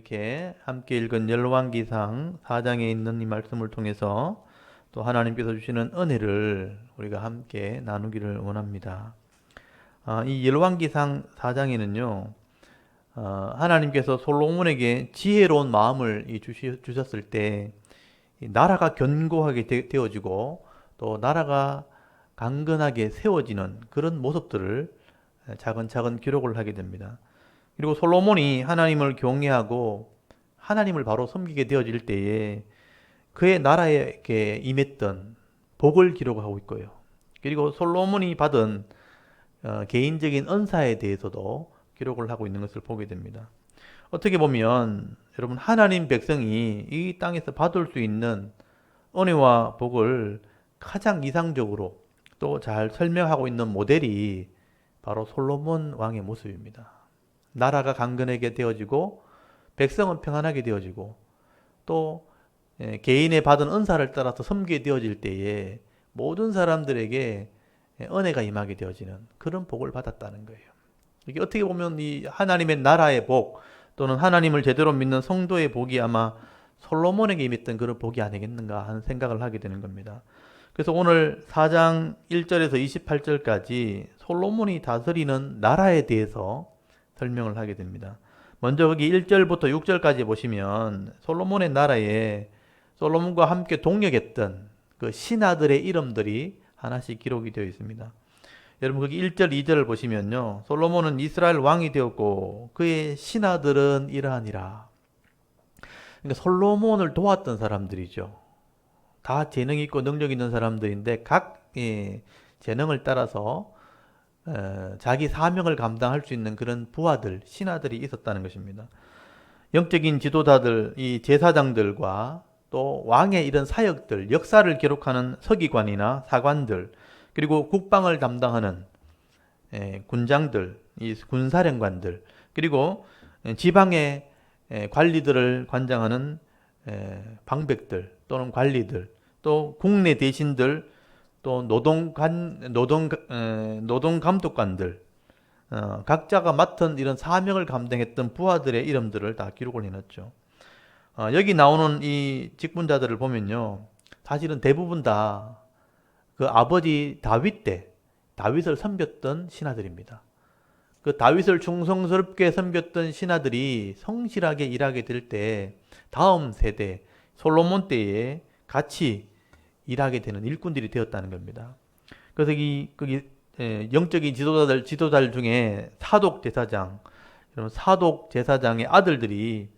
이렇게 함께 읽은 열왕기상 4장에 있는 이 말씀을 통해서 또 하나님께서 주시는 은혜를 우리가 함께 나누기를 원합니다. 이 열왕기상 4장에는요, 하나님께서 솔로몬에게 지혜로운 마음을 주셨을 때 나라가 견고하게 되어지고 또 나라가 강건하게 세워지는 그런 모습들을 차근차근 기록을 하게 됩니다. 그리고 솔로몬이 하나님을 경외하고 하나님을 바로 섬기게 되어질 때에 그의 나라에 임했던 복을 기록하고 있고요. 그리고 솔로몬이 받은 개인적인 은사에 대해서도 기록을 하고 있는 것을 보게 됩니다. 어떻게 보면 여러분, 하나님 백성이 이 땅에서 받을 수 있는 은혜와 복을 가장 이상적으로 또 잘 설명하고 있는 모델이 바로 솔로몬 왕의 모습입니다. 나라가 강건하게 되어지고 백성은 평안하게 되어지고 또 개인의 받은 은사를 따라서 섬기게 되어질 때에 모든 사람들에게 은혜가 임하게 되어지는 그런 복을 받았다는 거예요. 이게 어떻게 보면 이 하나님의 나라의 복 또는 하나님을 제대로 믿는 성도의 복이 아마 솔로몬에게 임했던 그런 복이 아니겠는가 하는 생각을 하게 되는 겁니다. 그래서 오늘 4장 1절에서 28절까지 솔로몬이 다스리는 나라에 대해서 설명을 하게 됩니다. 먼저 거기 1절부터 6절까지 보시면 솔로몬의 나라에 솔로몬과 함께 동역했던 그 신하들의 이름들이 하나씩 기록이 되어 있습니다. 여러분 거기 1절, 2절을 보시면요, 솔로몬은 이스라엘 왕이 되었고 그의 신하들은 이러하니라. 그러니까 솔로몬을 도왔던 사람들이죠. 다 재능 있고 능력 있는 사람들인데 각 재능을 따라서 자기 사명을 감당할 수 있는 그런 부하들, 신하들이 있었다는 것입니다. 영적인 지도자들, 이 제사장들과 또 왕의 이런 사역들, 역사를 기록하는 서기관이나 사관들, 그리고 국방을 담당하는 군장들, 이 군사령관들, 그리고 지방의 관리들을 관장하는 방백들 또는 관리들, 또 국내 대신들, 또 노동 감독관들, 각자가 맡은 이런 사명을 감당했던 부하들의 이름들을 다 기록을 해놨죠. 여기 나오는 이 직분자들을 보면요, 사실은 대부분 다 그 아버지 다윗 때 다윗을 섬겼던 신하들입니다. 그 다윗을 충성스럽게 섬겼던 신하들이 성실하게 일하게 될 때 다음 세대 솔로몬 때에 같이 일하게 되는 일꾼들이 되었다는 겁니다. 그래서 거기 영적인 지도자들 중에 사독 제사장, 사독 제사장의 아들들이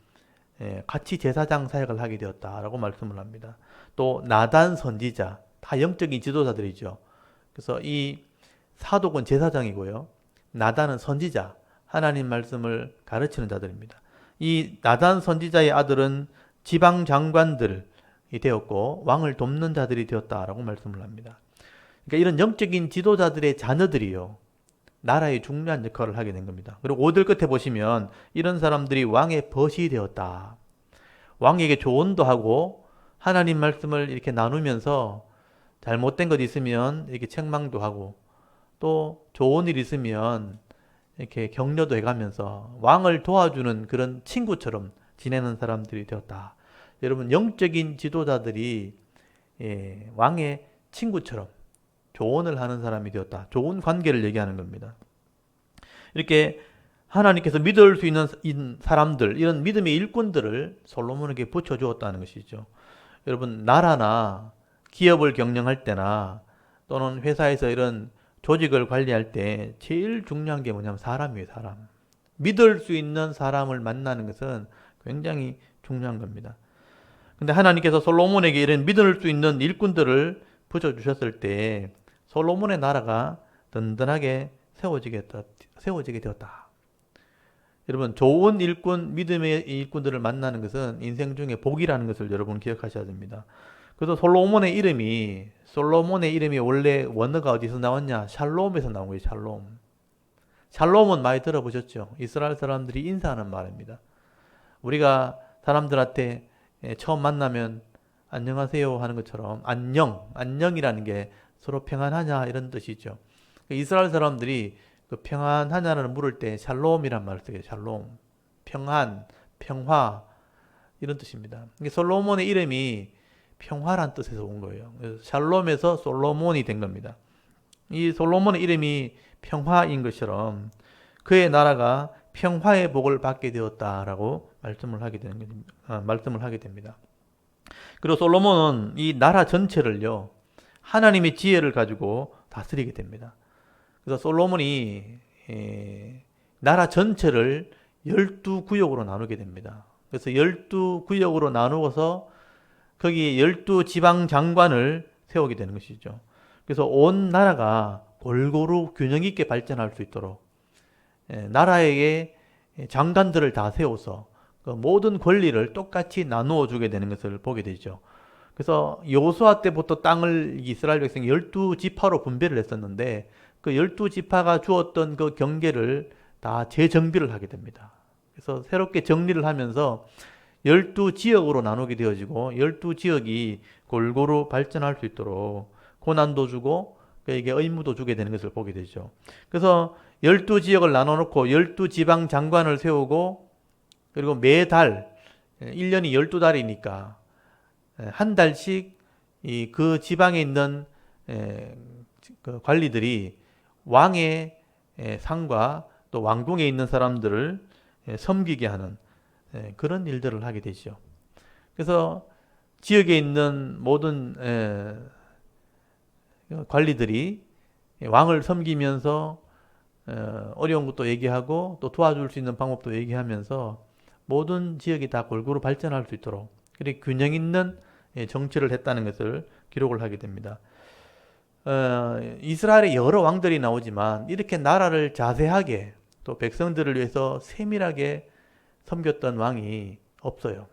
같이 제사장 사역을 하게 되었다라고 말씀을 합니다. 또 나단 선지자, 다 영적인 지도자들이죠. 그래서 이 사독은 제사장이고요, 나단은 선지자, 하나님 말씀을 가르치는 자들입니다. 이 나단 선지자의 아들은 지방 장관들이 되었고 왕을 돕는 자들이 되었다라고 말씀을 합니다. 그러니까 이런 영적인 지도자들의 자녀들이요, 나라의 중요한 역할을 하게 된 겁니다. 그리고 5절 끝에 보시면 이런 사람들이 왕의 벗이 되었다. 왕에게 조언도 하고 하나님 말씀을 이렇게 나누면서 잘못된 것 있으면 이렇게 책망도 하고 또 좋은 일 있으면 이렇게 격려도 해가면서 왕을 도와주는 그런 친구처럼 지내는 사람들이 되었다. 여러분, 영적인 지도자들이 왕의 친구처럼 조언을 하는 사람이 되었다. 좋은 관계를 얘기하는 겁니다. 이렇게 하나님께서 믿을 수 있는 사람들, 이런 믿음의 일꾼들을 솔로몬에게 붙여주었다는 것이죠. 여러분, 나라나 기업을 경영할 때나 또는 회사에서 이런 조직을 관리할 때 제일 중요한 게 뭐냐면 사람이에요, 사람. 믿을 수 있는 사람을 만나는 것은 굉장히 중요한 겁니다. 근데 하나님께서 솔로몬에게 이런 믿을 수 있는 일꾼들을 붙여주셨을 때 솔로몬의 나라가 든든하게 세워지게 되었다. 여러분, 좋은 일꾼, 믿음의 일꾼들을 만나는 것은 인생 중에 복이라는 것을 여러분 기억하셔야 됩니다. 그래서 솔로몬의 이름이 원래 원어가 어디서 나왔냐? 샬롬에서 나온 거예요, 샬롬. 샬롬은 많이 들어보셨죠? 이스라엘 사람들이 인사하는 말입니다. 우리가 사람들한테 처음 만나면 안녕하세요 하는 것처럼 안녕이라는 게 서로 평안하냐 이런 뜻이죠. 이스라엘 사람들이 그 평안하냐를 물을 때 샬롬이란 말을 써요. 샬롬. 평안, 평화 이런 뜻입니다. 솔로몬의 이름이 평화란 뜻에서 온 거예요. 그래서 샬롬에서 솔로몬이 된 겁니다. 이 솔로몬의 이름이 평화인 것처럼 그의 나라가 평화의 복을 받게 되었다라고 말씀을 하게 됩니다. 그리고 솔로몬은 이 나라 전체를요, 하나님의 지혜를 가지고 다스리게 됩니다. 그래서 솔로몬이 나라 전체를 12구역으로 나누게 됩니다. 그래서 12구역으로 나누어서 거기에 12지방 장관을 세우게 되는 것이죠. 그래서 온 나라가 골고루 균형 있게 발전할 수 있도록 나라에게 장관들을 다 세워서 그 모든 권리를 똑같이 나누어 주게 되는 것을 보게 되죠. 그래서 여호수아 때부터 땅을 이스라엘 백성이 12지파로 분배를 했었는데 그 12지파가 주었던 그 경계를 다 재정비를 하게 됩니다. 그래서 새롭게 정리를 하면서 12지역으로 나누게 되어지고 12지역이 골고루 발전할 수 있도록 고난도 주고 그에게 의무도 주게 되는 것을 보게 되죠. 그래서 12지역을 나눠놓고 12지방 장관을 세우고 그리고 매달 1년이 12달이니까 한 달씩 그 지방에 있는 그 관리들이 왕의 상과 또 왕궁에 있는 사람들을 섬기게 하는 그런 일들을 하게 되죠. 그래서 지역에 있는 모든 관리들이 왕을 섬기면서 어려운 것도 얘기하고 또 도와줄 수 있는 방법도 얘기하면서 모든 지역이 다 골고루 발전할 수 있도록 그리고 균형 있는 정치를 했다는 것을 기록을 하게 됩니다. 이스라엘에 여러 왕들이 나오지만 이렇게 나라를 자세하게 또 백성들을 위해서 세밀하게 섬겼던 왕이 없어요.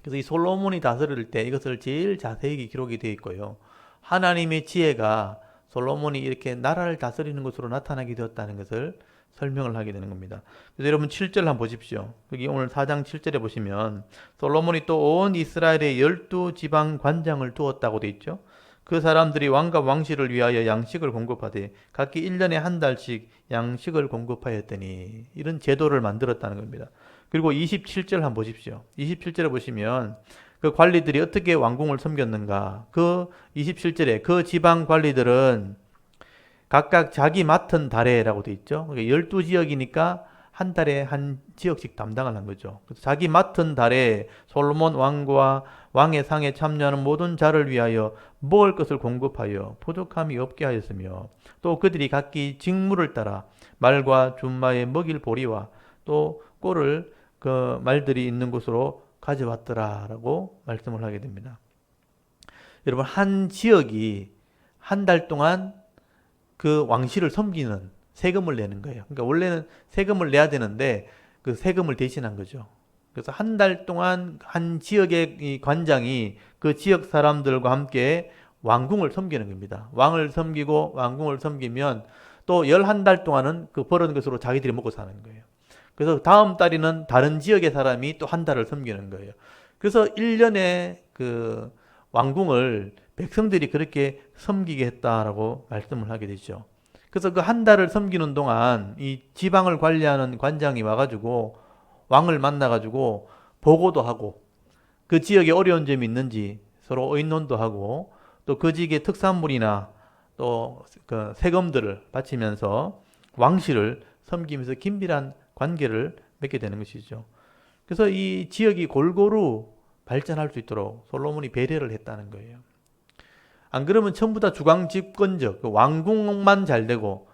그래서 이 솔로몬이 다스릴 때 이것을 제일 자세히 기록이 되어 있고요. 하나님의 지혜가 솔로몬이 이렇게 나라를 다스리는 것으로 나타나게 되었다는 것을 설명을 하게 되는 겁니다. 그래서 여러분 7절 한번 보십시오. 여기 오늘 4장 7절에 보시면 솔로몬이 또 온 이스라엘에 12지방 관장을 두었다고 되어 있죠. 그 사람들이 왕과 왕실을 위하여 양식을 공급하되 각기 1년에 한 달씩 양식을 공급하였더니 이런 제도를 만들었다는 겁니다. 그리고 27절 한번 보십시오. 27절에 보시면 그 관리들이 어떻게 왕궁을 섬겼는가. 그 27절에 그 지방 관리들은 각각 자기 맡은 달에라고 되어 있죠. 12지역이니까 한 달에 한 지역씩 담당을 한 거죠. 그래서 자기 맡은 달에 솔로몬 왕과 왕의 상에 참여하는 모든 자를 위하여 먹을 것을 공급하여 부족함이 없게 하였으며 또 그들이 각기 직무를 따라 말과 준마의 먹일 보리와 또 꼴을 그 말들이 있는 곳으로 가져왔더라라고 말씀을 하게 됩니다. 여러분 한 지역이 한 달 동안 그 왕실을 섬기는 세금을 내는 거예요. 그러니까 원래는 세금을 내야 되는데 그 세금을 대신한 거죠. 그래서 한 달 동안 한 지역의 이 관장이 그 지역 사람들과 함께 왕궁을 섬기는 겁니다. 왕을 섬기고 왕궁을 섬기면 또 11달 동안은 그 벌은 것으로 자기들이 먹고 사는 거예요. 그래서 다음 달에는 다른 지역의 사람이 또 한 달을 섬기는 거예요. 그래서 1년에 그 왕궁을 백성들이 그렇게 섬기게 했다라고 말씀을 하게 되죠. 그래서 그 한 달을 섬기는 동안 이 지방을 관리하는 관장이 와가지고 왕을 만나가지고 보고도 하고 그 지역에 어려운 점이 있는지 서로 의논도 하고 또 그 지역의 특산물이나 또 그 세금들을 바치면서 왕실을 섬기면서 긴밀한 관계를 맺게 되는 것이죠. 그래서 이 지역이 골고루 발전할 수 있도록 솔로몬이 배려를 했다는 거예요. 안 그러면 전부 다 주광 집권적 왕궁만 잘 되고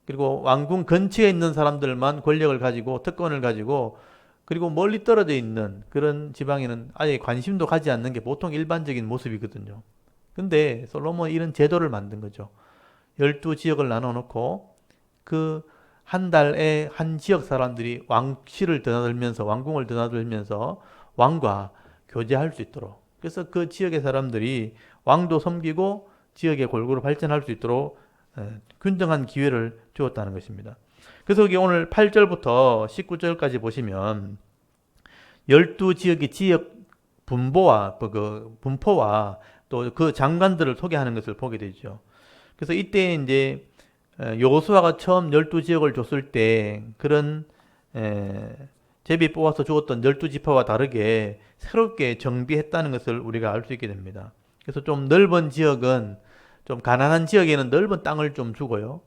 그리고 왕궁 근처에 있는 사람들만 권력을 가지고 특권을 가지고 그리고 멀리 떨어져 있는 그런 지방에는 아예 관심도 가지 않는 게 보통 일반적인 모습이거든요. 근데 솔로몬이 이런 제도를 만든 거죠. 12지역을 나눠놓고 그 한 달에 한 지역 사람들이 왕실을 드나들면서 왕궁을 드나들면서 왕과 교제할 수 있도록 그래서 그 지역의 사람들이 왕도 섬기고 지역에 골고루 발전할 수 있도록 균등한 기회를 주었다는 것입니다. 그래서 여기 오늘 8절부터 19절까지 보시면 12지역의 지역 분포와 또 그 장관들을 소개하는 것을 보게 되죠. 그래서 이때 이제 여호수아가 처음 12지역을 줬을 때 그런 제비 뽑아서 죽었던 12지파와 다르게 새롭게 정비했다는 것을 우리가 알 수 있게 됩니다. 그래서 좀 넓은 지역은, 좀 가난한 지역에는 넓은 땅을 좀 주고요.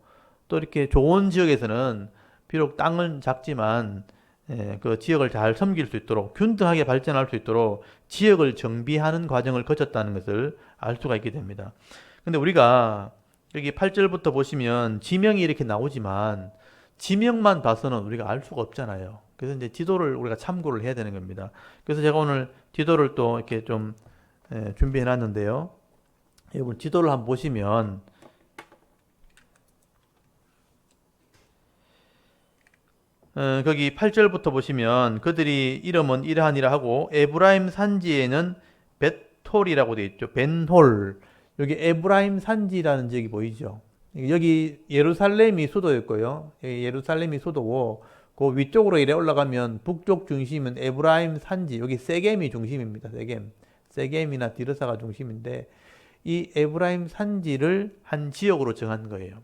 또 이렇게 좋은 지역에서는 비록 땅은 작지만 그 지역을 잘 섬길 수 있도록, 균등하게 발전할 수 있도록 지역을 정비하는 과정을 거쳤다는 것을 알 수가 있게 됩니다. 근데 우리가 여기 8절부터 보시면 지명이 이렇게 나오지만 지명만 봐서는 우리가 알 수가 없잖아요. 그래서 이제 지도를 우리가 참고를 해야 되는 겁니다. 그래서 제가 오늘 지도를 또 이렇게 좀 준비해 놨는데요. 여러분 지도를 한번 보시면 거기 8절부터 보시면 그들이 이름은 이러하니라 하고 에브라임 산지에는 벳홀이라고 되어 있죠. 벤홀. 여기 에브라임 산지라는 지역이 보이죠. 여기 예루살렘이 수도였고요. 예루살렘이 수도고 그 위쪽으로 이래 올라가면 북쪽 중심은 에브라임 산지. 여기 세겜이 중심입니다. 세겜. 세겜이나 디르사가 중심인데 이 에브라임 산지를 한 지역으로 정한 거예요.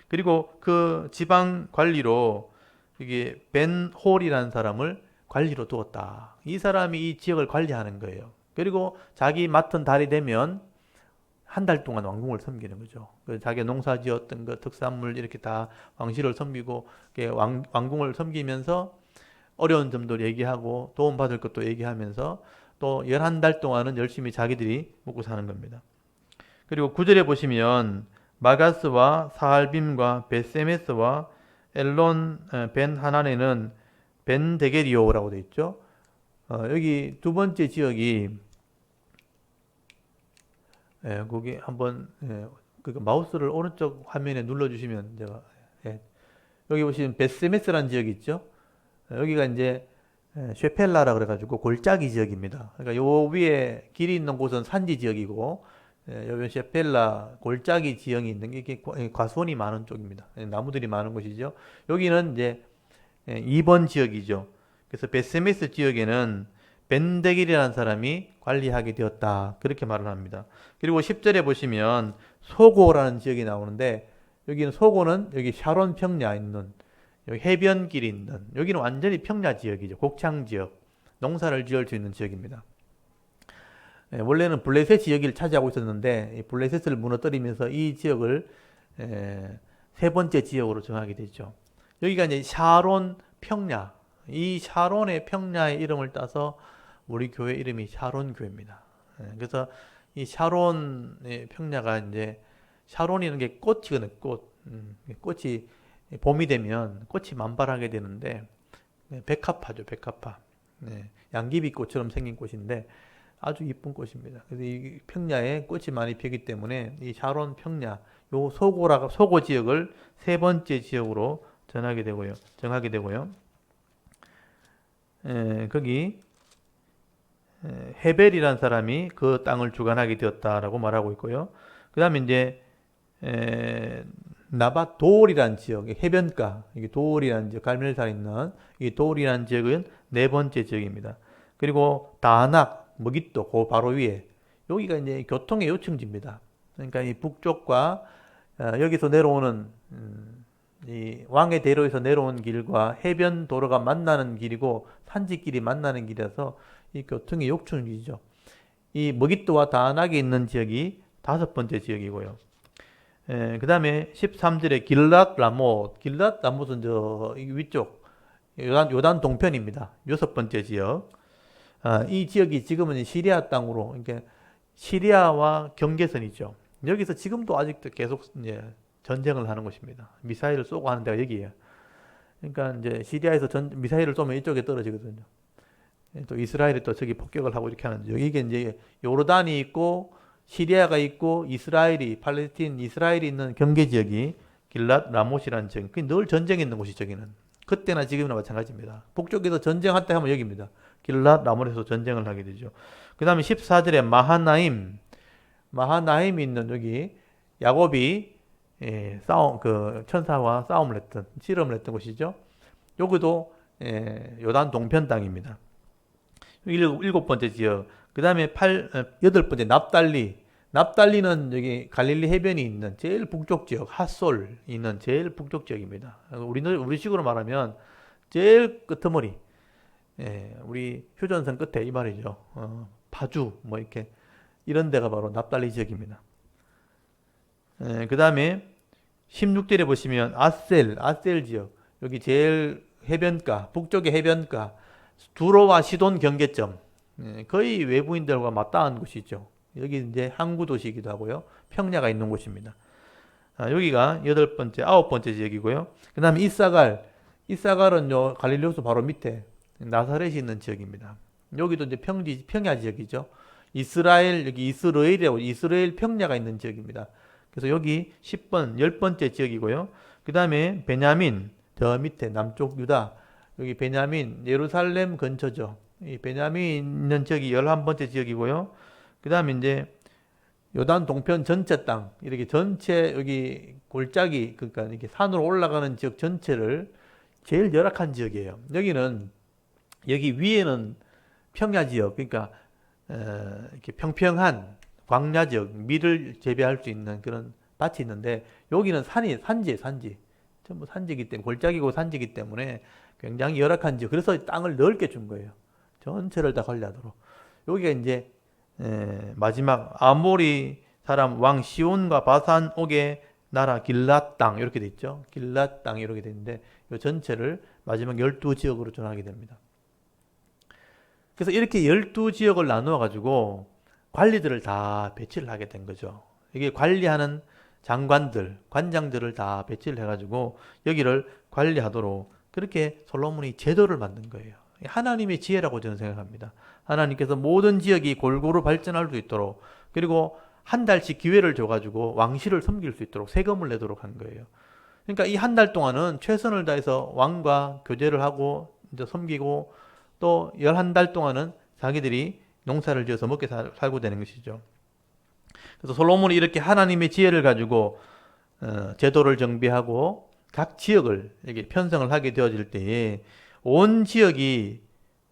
그리고 그 지방 관리로 이게 벤홀이라는 사람을 관리로 두었다. 이 사람이 이 지역을 관리하는 거예요. 그리고 자기 맡은 달이 되면 한 달 동안 왕궁을 섬기는 거죠. 자기가 농사 지었던 그 특산물 이렇게 다 왕실을 섬기고 왕궁을 섬기면서 어려운 점도 얘기하고 도움받을 것도 얘기하면서 또 11달 동안은 열심히 자기들이 먹고 사는 겁니다. 그리고 9절에 보시면 마가스와 사할빔과 베세메스와 엘론 벤 하난에는 벤 데게리오라고 되어 있죠. 여기 두 번째 지역이 거기 한번 그 마우스를 오른쪽 화면에 눌러주시면 제가 여기 보시면 베세메스라는 지역이 있죠. 여기가 이제 쉐펠라라 그래가지고 골짜기 지역입니다. 그러니까 요 위에 길이 있는 곳은 산지 지역이고 여기 쉐펠라 골짜기 지형이 있는 게 이게 과수원이 많은 쪽입니다. 나무들이 많은 곳이죠. 여기는 이제 2번 지역이죠. 그래서 베세메스 지역에는 벤데길이라는 사람이 관리하게 되었다. 그렇게 말을 합니다. 그리고 10절에 보시면 소고라는 지역이 나오는데 여기는 소고는 여기 샤론 평야에 있는 여기 해변길이 있는 여기는 완전히 평야 지역이죠. 곡창 지역. 농사를 지을 수 있는 지역입니다. 원래는 블레셋이 여기를 차지하고 있었는데 블레셋을 무너뜨리면서 이 지역을 세 번째 지역으로 정하게 되죠. 여기가 이제 샤론 평야. 이 샤론의 평야의 이름을 따서 우리 교회 이름이 샤론 교회입니다. 그래서 이 샤론의 평야가 이제 샤론이라는 게 꽃이거든요. 꽃이 봄이 되면 꽃이 만발하게 되는데 백합화죠. 백합화. 양귀비꽃처럼 생긴 꽃인데 아주 이쁜 꽃입니다. 그래서 이 평야에 꽃이 많이 피기 때문에 이 샤론 평야, 요 소고 지역을 세 번째 지역으로 정하게 되고요. 거기 헤벨이라는 사람이 그 땅을 주관하게 되었다라고 말하고 있고요. 그 다음에 이제 나바돌이라는 지역, 해변가, 이게 돌이라는 지역, 갈멜산에 있는 이 돌이라는 지역은 네 번째 지역입니다. 그리고 다낙, 머깃도 그 바로 위에 여기가 이제 교통의 요충지입니다. 그러니까 이 북쪽과 여기서 내려오는 이 왕의 대로에서 내려온 길과 해변 도로가 만나는 길이고 산지길이 만나는 길이라서 이 교통의 요충지죠. 이 머깃도와 다낙에 있는 지역이 다섯 번째 지역이고요. 그 다음에 13절에 길랏 라못은 저 위쪽 요단 동편입니다. 여섯 번째 지역. 이 지역이 지금은 시리아 땅으로, 그러니까 시리아와 경계선이죠. 여기서 지금도 아직도 계속 이제 전쟁을 하는 곳입니다. 미사일을 쏘고 하는 데가 여기예요. 그러니까 이제 시리아에서 미사일을 쏘면 이쪽에 떨어지거든요. 또 이스라엘이 또 저기 폭격을 하고 이렇게 하는데 여기가 이제 요르단이 있고 시리아가 있고 이스라엘이 있는 경계 지역이 길랏 라못이라는 지역. 늘 전쟁이 있는 곳이 저기는. 그때나 지금이나 마찬가지입니다. 북쪽에서 전쟁할 때 하면 여기입니다. 길랏 라못에서 전쟁을 하게 되죠. 그 다음에 14절에 마하나임이 있는 여기 야곱이 천사와 씨름을 했던 곳이죠. 여기도 요단 동편 땅입니다. 일곱 번째 지역. 그 다음에 여덟 번째 납달리는 여기 갈릴리 해변이 있는 제일 북쪽 지역, 핫솔 있는 제일 북쪽 지역입니다. 우리식으로 말하면 제일 끄트머리. 우리 휴전선 끝에 이 말이죠. 파주 뭐 이렇게 이런 데가 바로 납달리 지역입니다. 그 다음에 16절에 보시면 아셀 지역, 여기 제일 해변가, 북쪽의 해변가, 두로와 시돈 경계점, 거의 외부인들과 맞닿은 곳이죠. 여기 이제 항구 도시이기도 하고요. 평야가 있는 곳입니다. 여기가 아홉 번째 지역이고요. 그 다음에 이사갈은 요 갈릴리 호수 바로 밑에 나사렛이 있는 지역입니다. 여기도 이제 평야 지역이죠. 여기 이스라엘 평야가 있는 지역입니다. 그래서 여기 10번째 지역이고요. 그 다음에 베냐민, 저 밑에 남쪽 유다, 여기 베냐민, 예루살렘 근처죠. 이 베냐민 있는 지역이 11번째 지역이고요. 그 다음에 이제 요단 동편 전체 땅, 이렇게 전체 여기 골짜기, 그러니까 이렇게 산으로 올라가는 지역 전체를 제일 열악한 지역이에요. 여기 위에는 평야 지역, 그러니까 이렇게 평평한 광야 지역, 밀을 재배할 수 있는 그런 밭이 있는데, 여기는 산지. 전부 산지이기 때문에, 골짜기고 산지이기 때문에 굉장히 열악한 지역. 그래서 땅을 넓게 준 거예요. 전체를 다 관리하도록. 여기가 이제 마지막 아모리 사람 왕 시온과 바산 옥의 나라 길랏 땅 이렇게 돼 있죠. 길랏 땅 이렇게 돼 있는데 이 전체를 마지막 12지역으로 전하게 됩니다. 그래서 이렇게 12지역을 나누어 가지고 관리들을 다 배치를 하게 된 거죠. 이게 관리하는 관장들을 다 배치를 해가지고 여기를 관리하도록 그렇게 솔로몬이 제도를 만든 거예요. 하나님의 지혜라고 저는 생각합니다. 하나님께서 모든 지역이 골고루 발전할 수 있도록, 그리고 한 달씩 기회를 줘가지고 왕실을 섬길 수 있도록 세금을 내도록 한 거예요. 그러니까 이 한 달 동안은 최선을 다해서 왕과 교제를 하고 이제 섬기고, 또 11달 동안은 자기들이 농사를 지어서 먹게 살고 되는 것이죠. 그래서 솔로몬이 이렇게 하나님의 지혜를 가지고 제도를 정비하고 각 지역을 이렇게 편성을 하게 되어질 때에 온 지역이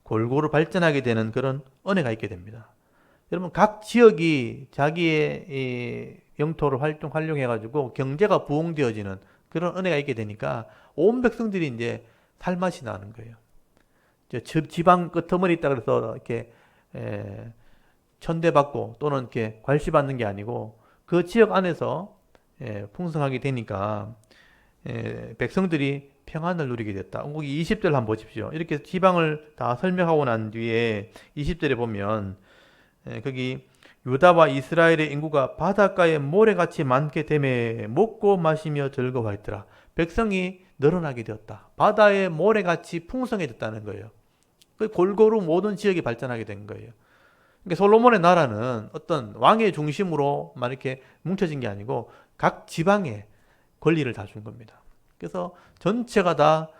골고루 발전하게 되는 그런 은혜가 있게 됩니다. 여러분, 각 지역이 자기의 이 영토를 활용해가지고 경제가 부흥되어지는 그런 은혜가 있게 되니까 온 백성들이 이제 살맛이 나는 거예요. 지방 끄트머리 있다 그래서 이렇게 천대받고 또는 이렇게 괄시받는 게 아니고 그 지역 안에서 풍성하게 되니까 백성들이 평안을 누리게 됐다. 거기 20절 한번 보십시오. 이렇게 지방을 다 설명하고 난 뒤에 20절에 보면 거기 유다와 이스라엘의 인구가 바닷가에 모래같이 많게 되매 먹고 마시며 즐거워했더라. 백성이 늘어나게 되었다. 바다에 모래같이 풍성해졌다는 거예요. 골고루 모든 지역이 발전하게 된 거예요. 그러니까 솔로몬의 나라는 어떤 왕의 중심으로만 이렇게 뭉쳐진 게 아니고 각 지방에 권리를 다 준 겁니다. 그래서 전체가 다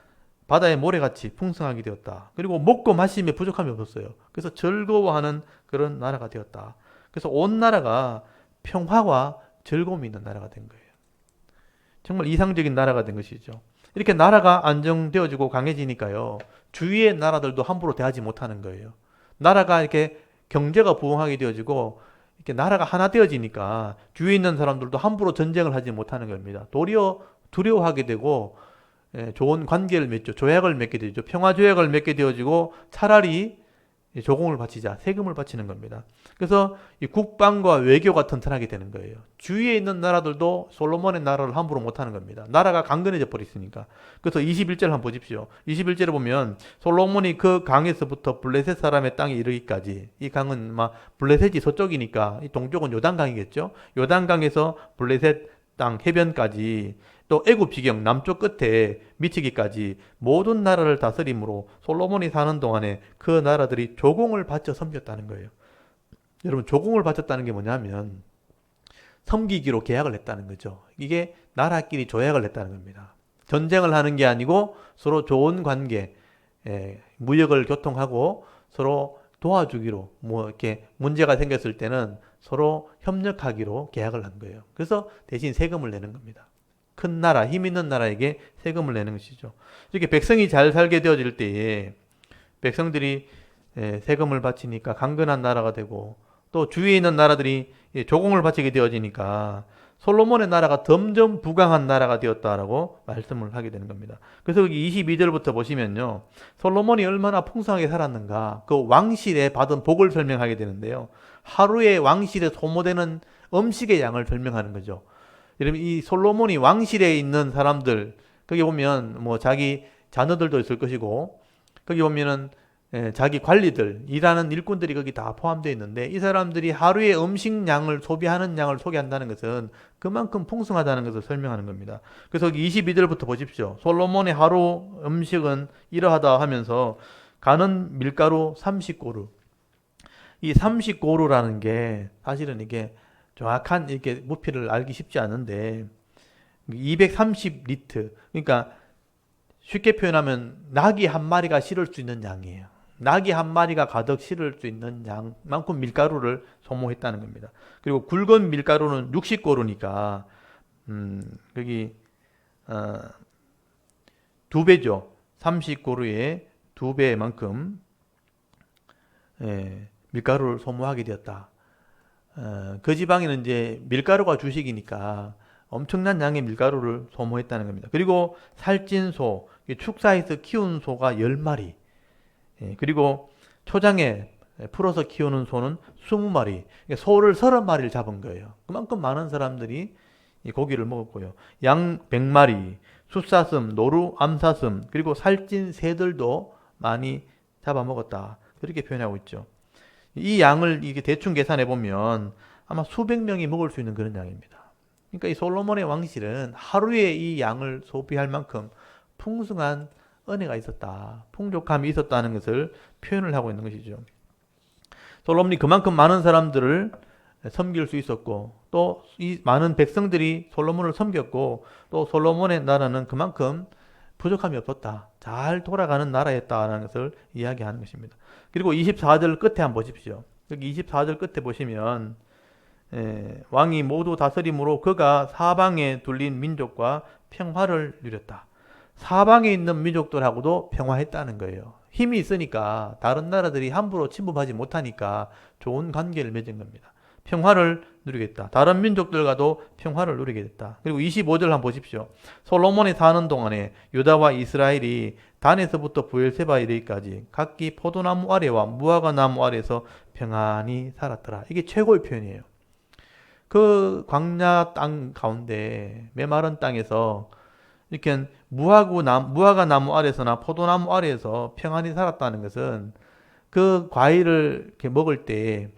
바다의 모래같이 풍성하게 되었다. 그리고 먹고 마시며 부족함이 없었어요. 그래서 즐거워하는 그런 나라가 되었다. 그래서 온 나라가 평화와 즐거움이 있는 나라가 된 거예요. 정말 이상적인 나라가 된 것이죠. 이렇게 나라가 안정되어지고 강해지니까요, 주위의 나라들도 함부로 대하지 못하는 거예요. 나라가 이렇게 경제가 부흥하게 되어지고 이렇게 나라가 하나 되어지니까 주위에 있는 사람들도 함부로 전쟁을 하지 못하는 겁니다. 도리어 두려워하게 되고 좋은 관계를 맺죠. 조약을 맺게 되죠. 평화 조약을 맺게 되어지고 차라리 조공을 바치자, 세금을 바치는 겁니다. 그래서 이 국방과 외교가 튼튼하게 되는 거예요. 주위에 있는 나라들도 솔로몬의 나라를 함부로 못하는 겁니다. 나라가 강건해져 버렸으니까. 그래서 21절 한번 보십시오. 21절에 보면 솔로몬이 그 강에서부터 블레셋 사람의 땅에 이르기까지, 이 강은 블레셋이 서쪽이니까 이 동쪽은 요단강이겠죠. 요단강에서 블레셋 땅 해변까지, 또 애굽 지경 남쪽 끝에 미치기까지 모든 나라를 다스림으로 솔로몬이 사는 동안에 그 나라들이 조공을 바쳐 섬겼다는 거예요. 여러분, 조공을 바쳤다는 게 뭐냐면 섬기기로 계약을 했다는 거죠. 이게 나라끼리 조약을 했다는 겁니다. 전쟁을 하는 게 아니고 서로 좋은 관계, 무역을 교통하고 서로 도와주기로, 이렇게 문제가 생겼을 때는 서로 협력하기로 계약을 한 거예요. 그래서 대신 세금을 내는 겁니다. 큰 나라, 힘 있는 나라에게 세금을 내는 것이죠. 이렇게 백성이 잘 살게 되어질 때에 백성들이 세금을 바치니까 강건한 나라가 되고, 또 주위에 있는 나라들이 조공을 바치게 되어지니까 솔로몬의 나라가 점점 부강한 나라가 되었다라고 말씀을 하게 되는 겁니다. 그래서 여기 22절부터 보시면요. 솔로몬이 얼마나 풍성하게 살았는가, 그 왕실에 받은 복을 설명하게 되는데요. 하루에 왕실에 소모되는 음식의 양을 설명하는 거죠. 여러분, 이 솔로몬이 왕실에 있는 사람들, 거기 보면 뭐 자기 자녀들도 있을 것이고, 거기 보면은 자기 관리들, 일하는 일꾼들이 거기 다 포함되어 있는데, 이 사람들이 하루에 음식량을 소비하는 양을 소개한다는 것은 그만큼 풍성하다는 것을 설명하는 겁니다. 그래서 여기 22절부터 보십시오. 솔로몬의 하루 음식은 이러하다 하면서 가는 밀가루 30고루. 이 30고루라는 게 사실은 이게 정확한 이렇게 부피를 알기 쉽지 않은데 230리터. 그러니까 쉽게 표현하면 낙이 한 마리가 실을 수 있는 양이에요. 낙이 한 마리가 가득 실을 수 있는 양만큼 밀가루를 소모했다는 겁니다. 그리고 굵은 밀가루는 60고루니까 여기 두 배죠. 30고루의 두 배만큼 밀가루를 소모하게 되었다. 그 지방에는 이제 밀가루가 주식이니까 엄청난 양의 밀가루를 소모했다는 겁니다. 그리고 살찐 소, 축사에서 키운 소가 10마리, 그리고 초장에 풀어서 키우는 소는 20마리, 소를 30마리를 잡은 거예요. 그만큼 많은 사람들이 이 고기를 먹었고요. 양 100마리, 숫사슴, 노루, 암사슴, 그리고 살찐 새들도 많이 잡아먹었다. 그렇게 표현하고 있죠. 이 양을 이게 대충 계산해 보면 아마 수백 명이 먹을 수 있는 그런 양입니다. 그러니까 이 솔로몬의 왕실은 하루에 이 양을 소비할 만큼 풍성한 은혜가 있었다, 풍족함이 있었다는 것을 표현을 하고 있는 것이죠. 솔로몬이 그만큼 많은 사람들을 섬길 수 있었고, 또 이 많은 백성들이 솔로몬을 섬겼고, 또 솔로몬의 나라는 그만큼 부족함이 없었다, 잘 돌아가는 나라였다는 것을 이야기하는 것입니다. 그리고 24절 끝에 한번 보십시오. 여기 24절 끝에 보시면 왕이 모두 다스림으로 그가 사방에 둘린 민족과 평화를 누렸다. 사방에 있는 민족들하고도 평화했다는 거예요. 힘이 있으니까 다른 나라들이 함부로 침범하지 못하니까 좋은 관계를 맺은 겁니다. 평화를 누리겠다. 다른 민족들과도 평화를 누리게 됐다. 그리고 25절 한번 보십시오. 솔로몬이 사는 동안에 유다와 이스라엘이 단에서부터 브엘세바 이르기까지 각기 포도나무 아래와 무화과 나무 아래에서 평안히 살았더라. 이게 최고의 표현이에요. 그 광야 땅 가운데 메마른 땅에서 이렇게 무화과 나무 아래서나 포도나무 아래에서 평안히 살았다는 것은 그 과일을 이렇게 먹을 때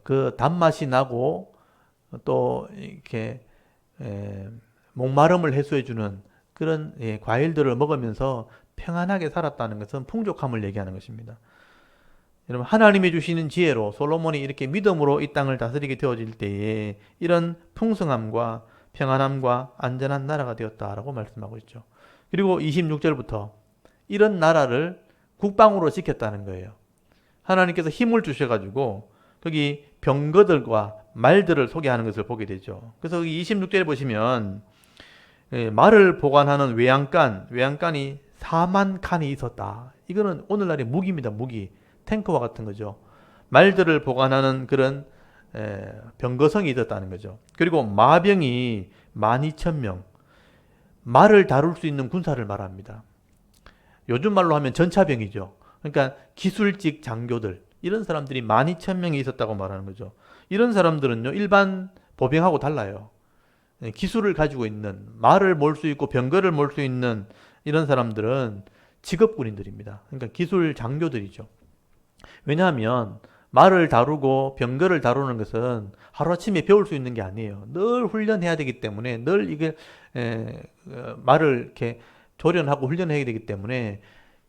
그 단맛이 나고 또 이렇게 목마름을 해소해주는 그런 과일들을 먹으면서 평안하게 살았다는 것은 풍족함을 얘기하는 것입니다. 여러분, 하나님이 주시는 지혜로 솔로몬이 이렇게 믿음으로 이 땅을 다스리게 되어질 때에 이런 풍성함과 평안함과 안전한 나라가 되었다라고 말씀하고 있죠. 그리고 26절부터 이런 나라를 국방으로 지켰다는 거예요. 하나님께서 힘을 주셔가지고 거기 병거들과 말들을 소개하는 것을 보게 되죠. 그래서 여기 26절에 보시면 말을 보관하는 외양간이 4만 칸이 있었다. 이거는 오늘날의 무기입니다. 무기. 탱크와 같은 거죠. 말들을 보관하는 그런 병거성이 있었다는 거죠. 그리고 마병이 12,000명. 말을 다룰 수 있는 군사를 말합니다. 요즘 말로 하면 전차병이죠. 그러니까 기술직 장교들, 이런 사람들이 12,000명이 있었다고 말하는 거죠. 이런 사람들은요, 일반 보병하고 달라요. 기술을 가지고 있는, 말을 몰 수 있고 병거를 몰 수 있는 이런 사람들은 직업군인들입니다. 그러니까 기술 장교들이죠. 왜냐하면 말을 다루고 병거를 다루는 것은 하루아침에 배울 수 있는 게 아니에요. 늘 훈련해야 되기 때문에, 늘 이게 말을 이렇게 조련하고 훈련해야 되기 때문에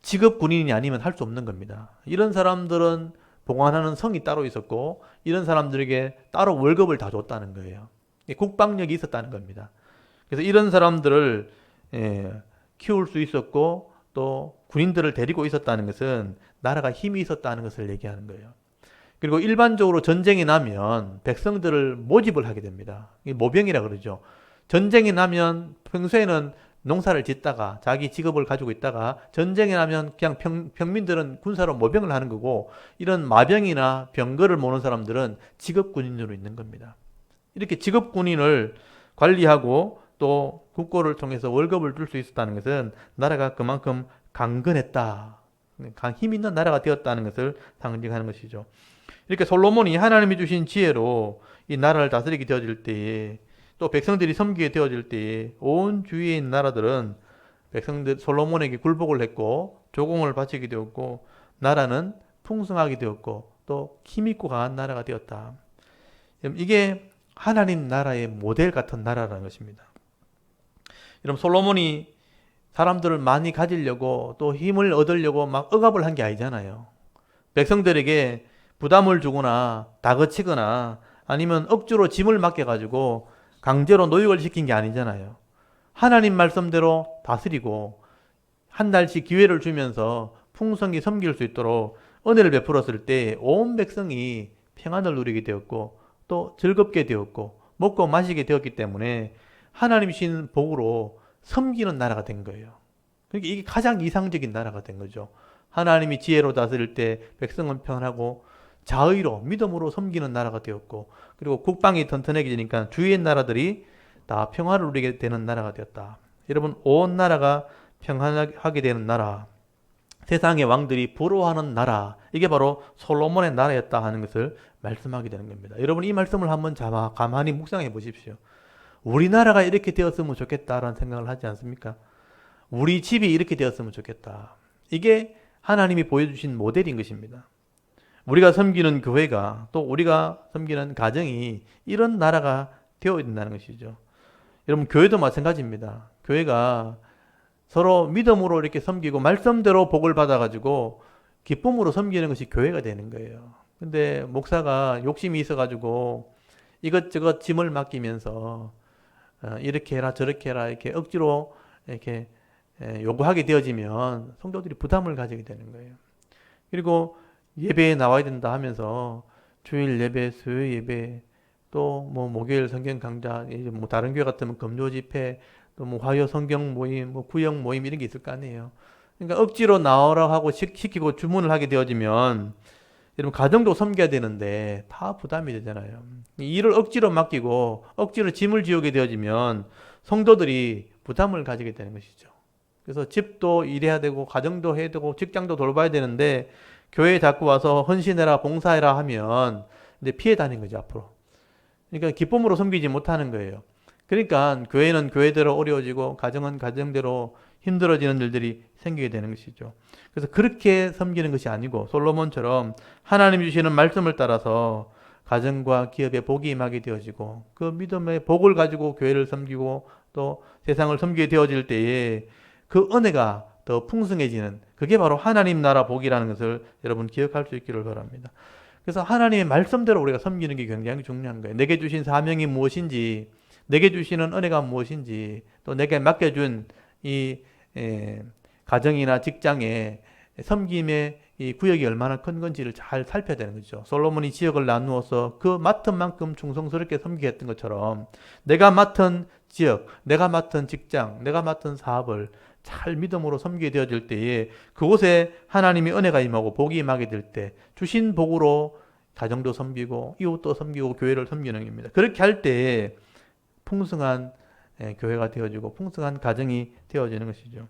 직업 군인이 아니면 할 수 없는 겁니다. 이런 사람들은 보관하는 성이 따로 있었고, 이런 사람들에게 따로 월급을 다 줬다는 거예요. 국방력이 있었다는 겁니다. 그래서 이런 사람들을 키울 수 있었고, 또 군인들을 데리고 있었다는 것은 나라가 힘이 있었다는 것을 얘기하는 거예요. 그리고 일반적으로 전쟁이 나면 백성들을 모집을 하게 됩니다. 모병이라 그러죠. 전쟁이 나면 평소에는 농사를 짓다가 자기 직업을 가지고 있다가 전쟁이 나면 그냥 평민들은 군사로 모병을 하는 거고, 이런 마병이나 병거를 모는 사람들은 직업 군인으로 있는 겁니다. 이렇게 직업 군인을 관리하고 또 국고를 통해서 월급을 줄 수 있었다는 것은 나라가 그만큼 강건했다. 힘 있는 나라가 되었다는 것을 상징하는 것이죠. 이렇게 솔로몬이 하나님이 주신 지혜로 이 나라를 다스리게 되어질 때에 또 백성들이 섬기게 되어질 때에 온 주위에 있는 나라들은 백성들 솔로몬에게 굴복을 했고 조공을 바치게 되었고 나라는 풍성하게 되었고 또 힘있고 강한 나라가 되었다. 이게 하나님 나라의 모델 같은 나라라는 것입니다. 여러분 솔로몬이 사람들을 많이 가지려고 또 힘을 얻으려고 막 억압을 한 게 아니잖아요. 백성들에게 부담을 주거나 다그치거나 아니면 억지로 짐을 맡겨가지고 강제로 노역을 시킨 게 아니잖아요. 하나님 말씀대로 다스리고 한 달씩 기회를 주면서 풍성히 섬길 수 있도록 은혜를 베풀었을 때 온 백성이 평안을 누리게 되었고 또 즐겁게 되었고 먹고 마시게 되었기 때문에 하나님이 주신 복으로 섬기는 나라가 된 거예요. 그러니까 이게 가장 이상적인 나라가 된 거죠. 하나님이 지혜로 다스릴 때 백성은 평안하고 자의로 믿음으로 섬기는 나라가 되었고 그리고 국방이 튼튼해지니까 주위의 나라들이 다 평화를 누리게 되는 나라가 되었다. 여러분 온 나라가 평안하게 되는 나라, 세상의 왕들이 부러워하는 나라, 이게 바로 솔로몬의 나라였다 하는 것을 말씀하게 되는 겁니다. 여러분 이 말씀을 한번 가만히 묵상해 보십시오. 우리나라가 이렇게 되었으면 좋겠다라는 생각을 하지 않습니까? 우리 집이 이렇게 되었으면 좋겠다. 이게 하나님이 보여주신 모델인 것입니다. 우리가 섬기는 교회가 또 우리가 섬기는 가정이 이런 나라가 되어야 된다는 것이죠. 여러분 교회도 마찬가지입니다. 교회가 서로 믿음으로 이렇게 섬기고 말씀대로 복을 받아가지고 기쁨으로 섬기는 것이 교회가 되는 거예요. 근데 목사가 욕심이 있어가지고 이것저것 짐을 맡기면서 이렇게 해라 저렇게 해라 이렇게 억지로 이렇게 요구하게 되어지면 성도들이 부담을 가지게 되는 거예요. 그리고 예배에 나와야 된다 하면서 주일 예배, 수요 예배, 또 뭐 목요일 성경 강좌, 뭐 다른 교회 같으면 금요 집회, 또 뭐 화요 성경 모임, 뭐 구역 모임 이런 게 있을 거 아니에요. 그러니까 억지로 나오라고 하고 시키고 주문을 하게 되어지면 여러분 가정도 섬겨야 되는데 다 부담이 되잖아요. 일을 억지로 맡기고 억지로 짐을 지우게 되어지면 성도들이 부담을 가지게 되는 것이죠. 그래서 집도 일해야 되고 가정도 해야 되고 직장도 돌봐야 되는데 교회에 자꾸 와서 헌신해라 봉사해라 하면 근데 피해 다니는 거죠 앞으로. 그러니까 기쁨으로 섬기지 못하는 거예요. 그러니까 교회는 교회대로 어려워지고 가정은 가정대로 힘들어지는 일들이 생기게 되는 것이죠. 그래서 그렇게 섬기는 것이 아니고 솔로몬처럼 하나님 주시는 말씀을 따라서 가정과 기업에 복이 임하게 되어지고 그 믿음의 복을 가지고 교회를 섬기고 또 세상을 섬기게 되어질 때에 그 은혜가 더 풍성해지는 그게 바로 하나님 나라 복이라는 것을 여러분 기억할 수 있기를 바랍니다. 그래서 하나님의 말씀대로 우리가 섬기는 게 굉장히 중요한 거예요. 내게 주신 사명이 무엇인지, 내게 주시는 은혜가 무엇인지, 또 내게 맡겨준 이 가정이나 직장에 섬김의 이 구역이 얼마나 큰 건지를 잘 살펴야 되는 거죠. 솔로몬이 지역을 나누어서 그 맡은 만큼 충성스럽게 섬기게 했던 것처럼 내가 맡은 지역, 내가 맡은 직장, 내가 맡은 사업을 잘 믿음으로 섬기게 되어질 때에 그곳에 하나님의 은혜가 임하고 복이 임하게 될 때 주신 복으로 가정도 섬기고 이웃도 섬기고 교회를 섬기는 겁니다. 그렇게 할 때에 풍성한 교회가 되어지고 풍성한 가정이 되어지는 것이죠.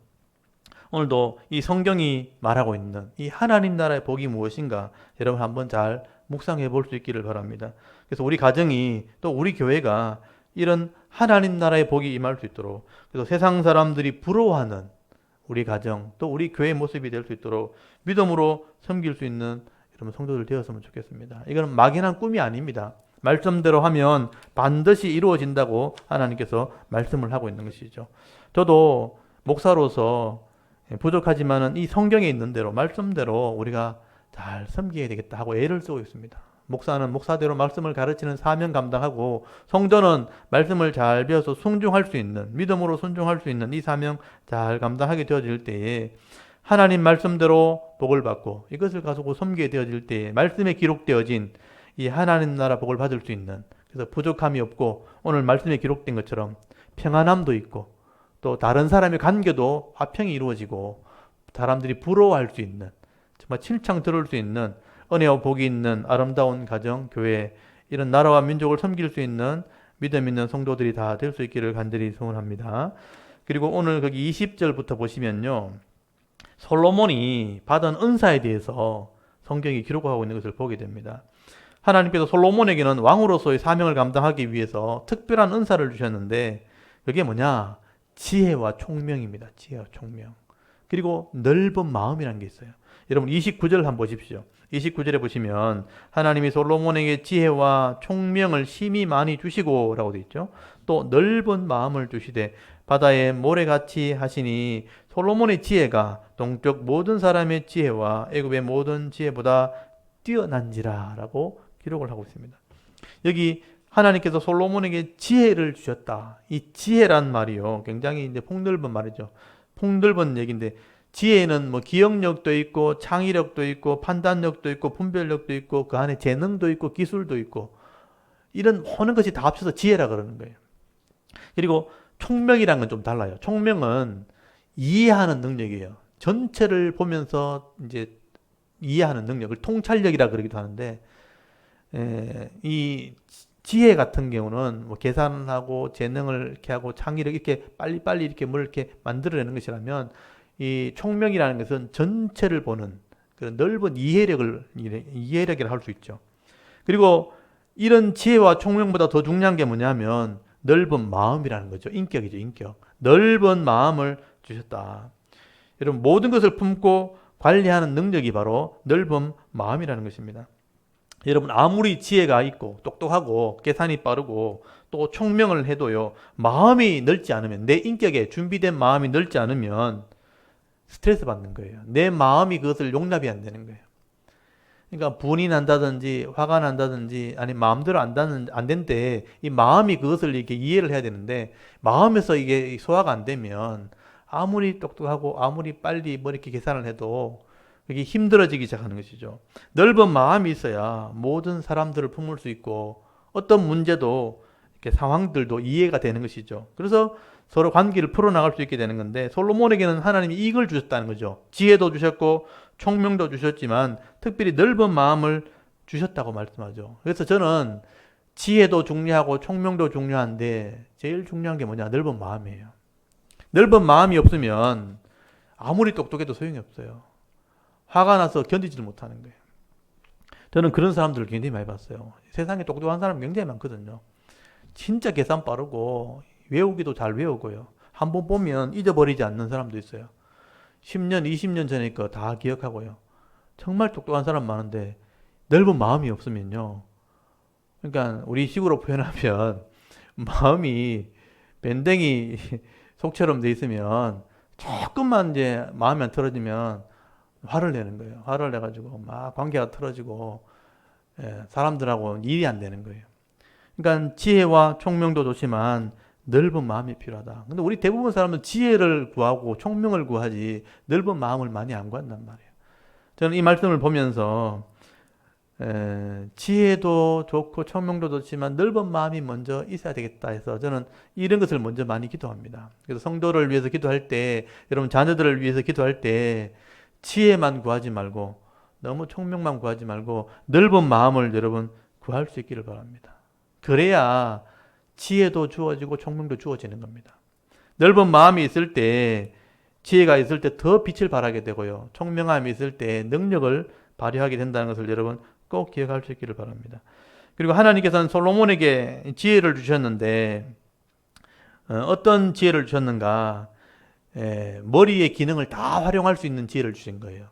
오늘도 이 성경이 말하고 있는 이 하나님 나라의 복이 무엇인가 여러분 한번 잘 묵상해 볼 수 있기를 바랍니다. 그래서 우리 가정이 또 우리 교회가 이런 하나님 나라의 복이 임할 수 있도록 그래서 세상 사람들이 부러워하는 우리 가정 또 우리 교회의 모습이 될 수 있도록 믿음으로 섬길 수 있는 여러분 성도들 되었으면 좋겠습니다. 이거는 막연한 꿈이 아닙니다. 말씀대로 하면 반드시 이루어진다고 하나님께서 말씀을 하고 있는 것이죠. 저도 목사로서 부족하지만은 이 성경에 있는 대로 말씀대로 우리가 잘 섬겨야 되겠다 하고 애를 쓰고 있습니다. 목사는 목사대로 말씀을 가르치는 사명 감당하고 성도는 말씀을 잘 배워서 순종할 수 있는 믿음으로 순종할 수 있는 이 사명 잘 감당하게 되어질 때에 하나님 말씀대로 복을 받고 이것을 가지고 섬기게 되어질 때에 말씀에 기록되어진 이 하나님 나라 복을 받을 수 있는 그래서 부족함이 없고 오늘 말씀에 기록된 것처럼 평안함도 있고 또 다른 사람의 관계도 화평이 이루어지고 사람들이 부러워할 수 있는 정말 칭찬 들을 수 있는 은혜와 복이 있는 아름다운 가정, 교회 이런 나라와 민족을 섬길 수 있는 믿음 있는 성도들이 다 될 수 있기를 간절히 소원합니다. 그리고 오늘 거기 20절부터 보시면요. 솔로몬이 받은 은사에 대해서 성경이 기록하고 있는 것을 보게 됩니다. 하나님께서 솔로몬에게는 왕으로서의 사명을 감당하기 위해서 특별한 은사를 주셨는데 그게 뭐냐? 지혜와 총명입니다. 지혜와 총명. 그리고 넓은 마음이라는 게 있어요. 여러분 29절 한번 보십시오. 29절에 보시면 하나님이 솔로몬에게 지혜와 총명을 심히 많이 주시고 라고 되어 있죠. 또 넓은 마음을 주시되 바다의 모래같이 하시니 솔로몬의 지혜가 동쪽 모든 사람의 지혜와 애굽의 모든 지혜보다 뛰어난지라 라고 기록을 하고 있습니다. 여기 하나님께서 솔로몬에게 지혜를 주셨다. 이 지혜란 말이요. 굉장히 이제 폭넓은 말이죠. 폭넓은 얘기인데 지혜는 뭐 기억력도 있고 창의력도 있고 판단력도 있고 분별력도 있고 그 안에 재능도 있고 기술도 있고 이런 모든 것이 다 합쳐서 지혜라 그러는 거예요. 그리고 총명이란 건 좀 달라요. 총명은 이해하는 능력이에요. 전체를 보면서 이제 이해하는 능력을 통찰력이라 그러기도 하는데 이 지혜 같은 경우는 뭐 계산하고 재능을 이렇게 하고 창의력 이렇게 빨리빨리 이렇게 뭘 이렇게 만들어내는 것이라면 이 총명이라는 것은 전체를 보는 그런 넓은 이해력이라 할 수 있죠. 그리고 이런 지혜와 총명보다 더 중요한 게 뭐냐면 넓은 마음이라는 거죠. 인격이죠, 인격. 넓은 마음을 주셨다. 여러분 모든 것을 품고 관리하는 능력이 바로 넓은 마음이라는 것입니다. 여러분 아무리 지혜가 있고 똑똑하고 계산이 빠르고 또 총명을 해도요 마음이 넓지 않으면 내 인격에 준비된 마음이 넓지 않으면 스트레스 받는 거예요. 내 마음이 그것을 용납이 안 되는 거예요. 그러니까 분이 난다든지 화가 난다든지 아니 마음대로 안 된데 이 마음이 그것을 이렇게 이해를 해야 되는데 마음에서 이게 소화가 안 되면 아무리 똑똑하고 아무리 빨리 뭐 이렇게 계산을 해도 그게 힘들어지기 시작하는 것이죠. 넓은 마음이 있어야 모든 사람들을 품을 수 있고 어떤 문제도 이렇게 상황들도 이해가 되는 것이죠. 그래서 서로 관계를 풀어나갈 수 있게 되는 건데 솔로몬에게는 하나님이 이걸 주셨다는 거죠. 지혜도 주셨고 총명도 주셨지만 특별히 넓은 마음을 주셨다고 말씀하죠. 그래서 저는 지혜도 중요하고 총명도 중요한데 제일 중요한 게 뭐냐? 넓은 마음이에요. 넓은 마음이 없으면 아무리 똑똑해도 소용이 없어요. 화가 나서 견디지를 못하는 거예요. 저는 그런 사람들을 굉장히 많이 봤어요. 세상에 똑똑한 사람 굉장히 많거든요. 진짜 계산 빠르고 외우기도 잘 외우고요. 한번 보면 잊어버리지 않는 사람도 있어요. 10년, 20년 전에 거 다 기억하고요. 정말 똑똑한 사람 많은데 넓은 마음이 없으면요. 그러니까 우리 식으로 표현하면 마음이 밴댕이 속처럼 돼 있으면 조금만 이제 마음이 안 틀어지면 화를 내는 거예요. 화를 내가지고 막 관계가 틀어지고 사람들하고 일이 안 되는 거예요. 그러니까 지혜와 총명도 좋지만 넓은 마음이 필요하다. 근데 우리 대부분 사람은 지혜를 구하고 총명을 구하지 넓은 마음을 많이 안 구한단 말이에요. 저는 이 말씀을 보면서 지혜도 좋고 총명도 좋지만 넓은 마음이 먼저 있어야 되겠다 해서 저는 이런 것을 먼저 많이 기도합니다. 그래서 성도를 위해서 기도할 때 여러분 자녀들을 위해서 기도할 때 지혜만 구하지 말고 너무 총명만 구하지 말고 넓은 마음을 여러분 구할 수 있기를 바랍니다. 그래야 지혜도 주어지고 총명도 주어지는 겁니다. 넓은 마음이 있을 때 지혜가 있을 때 더 빛을 발하게 되고요. 총명함이 있을 때 능력을 발휘하게 된다는 것을 여러분 꼭 기억할 수 있기를 바랍니다. 그리고 하나님께서는 솔로몬에게 지혜를 주셨는데 어떤 지혜를 주셨는가? 머리의 기능을 다 활용할 수 있는 지혜를 주신 거예요.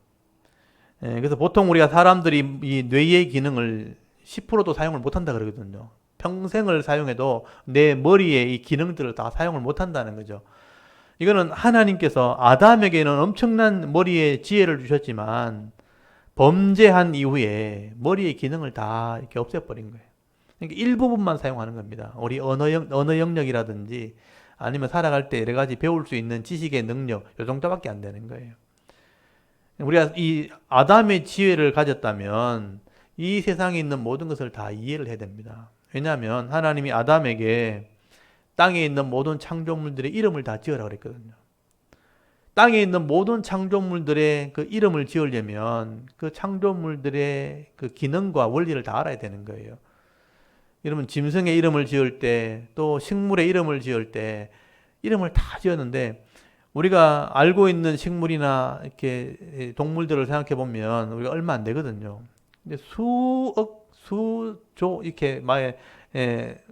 그래서 보통 우리가 사람들이 이 뇌의 기능을 10%도 사용을 못한다 그러거든요. 평생을 사용해도 내 머리의 이 기능들을 다 사용을 못한다는 거죠. 이거는 하나님께서 아담에게는 엄청난 머리의 지혜를 주셨지만 범죄한 이후에 머리의 기능을 다 이렇게 없애버린 거예요. 그러니까 일부분만 사용하는 겁니다. 우리 언어 영역이라든지 아니면 살아갈 때 여러 가지 배울 수 있는 지식의 능력, 이 정도밖에 안 되는 거예요. 우리가 이 아담의 지혜를 가졌다면 이 세상에 있는 모든 것을 다 이해를 해야 됩니다. 왜냐하면 하나님이 아담에게 땅에 있는 모든 창조물들의 이름을 다 지으라고 그랬거든요. 땅에 있는 모든 창조물들의 그 이름을 지으려면 그 창조물들의 그 기능과 원리를 다 알아야 되는 거예요. 여러분 짐승의 이름을 지을 때 또 식물의 이름을 지을 때 이름을 다 지었는데 우리가 알고 있는 식물이나 이렇게 동물들을 생각해 보면 우리가 얼마 안 되거든요. 근데 수억, 수조 이렇게